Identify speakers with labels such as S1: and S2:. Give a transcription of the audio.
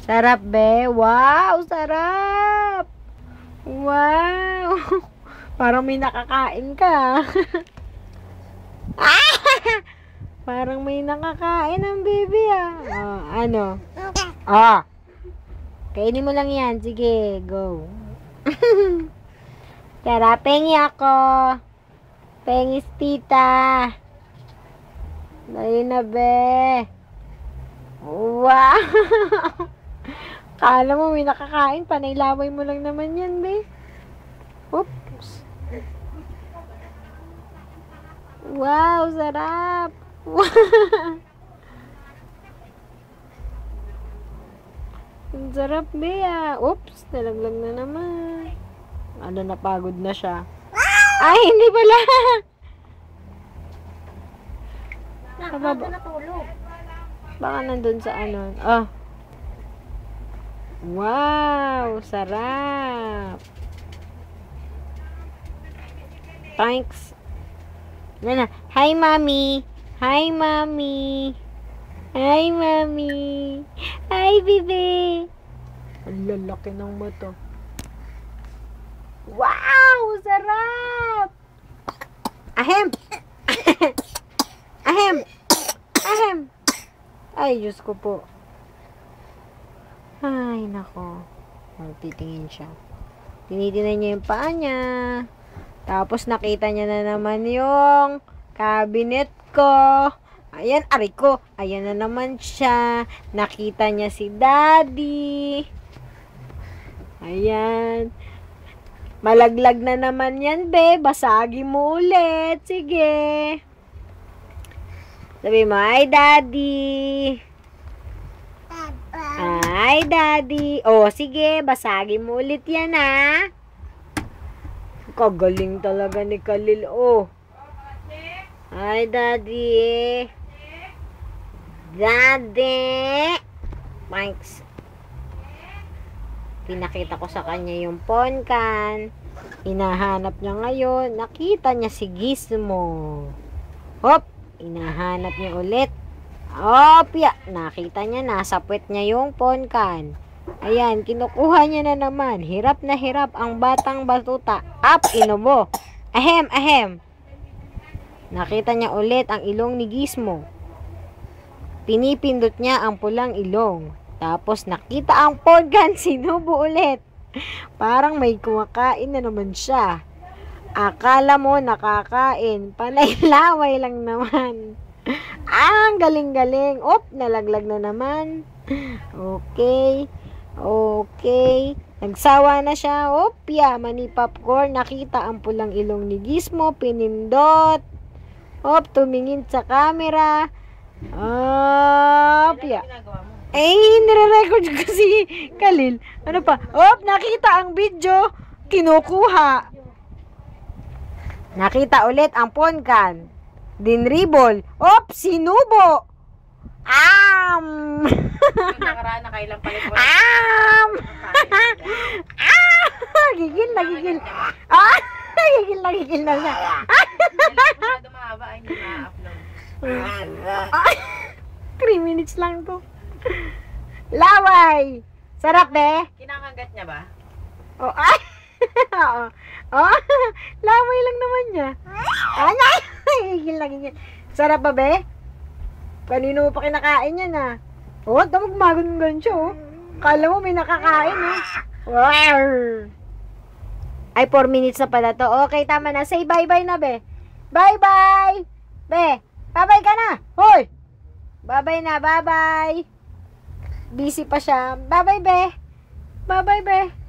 S1: Sarap, be. Wow, sarap. Wow. Parang may nakakain ka. Parang may nakakain ang baby, ah. Oh, ano? Ah. Kainin mo lang yan. Sige, go. Tara, pengi ako. Pengis tita. Dali na, be. Wow. Kala mo may nakakain. Panailaway mo lang naman yan, be. Oops. Wow, sarap. Ang sarap, Bea. Oops, nalaglag na naman. Ano, napagod na siya. Ay, hindi pala.
S2: Nakakaba natulog.
S1: Baka nandun sa ano. Oh. Wow, sarap. Thanks. Nana, hi, mommy. Hi, mommy. Hi, mommy. Hi, bebe. Ang lalaki ng mata. Wow! Sarap! Ahem! Ahem! Ahem! Ay, Diyos ko po. Ay, nako. Titingin siya. Tinitingnan niya yung paa niya. Tapos nakita niya na naman yung cabinet ko. Ayan, aray ko. Ayan na naman siya. Nakita niya si daddy. Ayan. Malaglag na naman yan, be. Basagi mo ulit. Sige. Sabi mo, hi, daddy. Hi, daddy. O, sige. Basagi mo ulit yan, ha. Kagaling talaga ni Khalil, oh. Hi, daddy. Daddy. Thanks. Pinakita ko sa kanya yung ponkan. Hinahanap niya ngayon. Nakita niya si Gizmo. Hop! Hinahanap niya ulit. Hop! Ya! Nakita niya, nasa puwet niya yung ponkan. Ayan, kinukuha niya na naman. Hirap na hirap ang batang batuta. Up! Inubo. Ahem! Ahem! Nakita niya ulit ang ilong ni Gizmo. Pinipindot niya ang pulang ilong. Tapos nakita ang ponkan, sinubo ulit. Parang may kumakain na naman siya. Akala mo nakakain, panailaway lang naman. Ang galing-galing. Op, nalaglag na naman. Okay. Okay. Nagsawa na siya. Op, yaman ni popcorn. Nakita ang pulang ilong ni Gizmo, pinindot. Op, tumingin sa camera. Op, ya. Eh, nire-record ko si Khalil. Ano pa? Op, nakita ang video. Kinukuha. Nakita ulit ang ponkan. Dinribol. Op, sinubo.
S2: Nakaraan na kailang palit mo.
S1: Gigil na, gigil. Gigil na siya.
S2: Masyado mahaba ay hindi ma-upload.
S1: 3 minutes lang to. Laway! Sarap, be?
S2: Kinakagat niya ba?
S1: Oh, ay! Oo. Oh, laway lang naman niya. Gigil na, gigil. Sarap ba, be? Kanino mo pa kinakain yan, ha? Oh, tamag magun-gun siya, oh. Kala mo may nakakain, oh. Wow! Ay, 4 minutes na pala to. Okay, tama na. Say bye-bye na, be. Bye-bye! Be, bye-bye ka na. Hoy! Bye-bye na, bye-bye. Busy pa siya. Bye-bye, be. Bye-bye, be.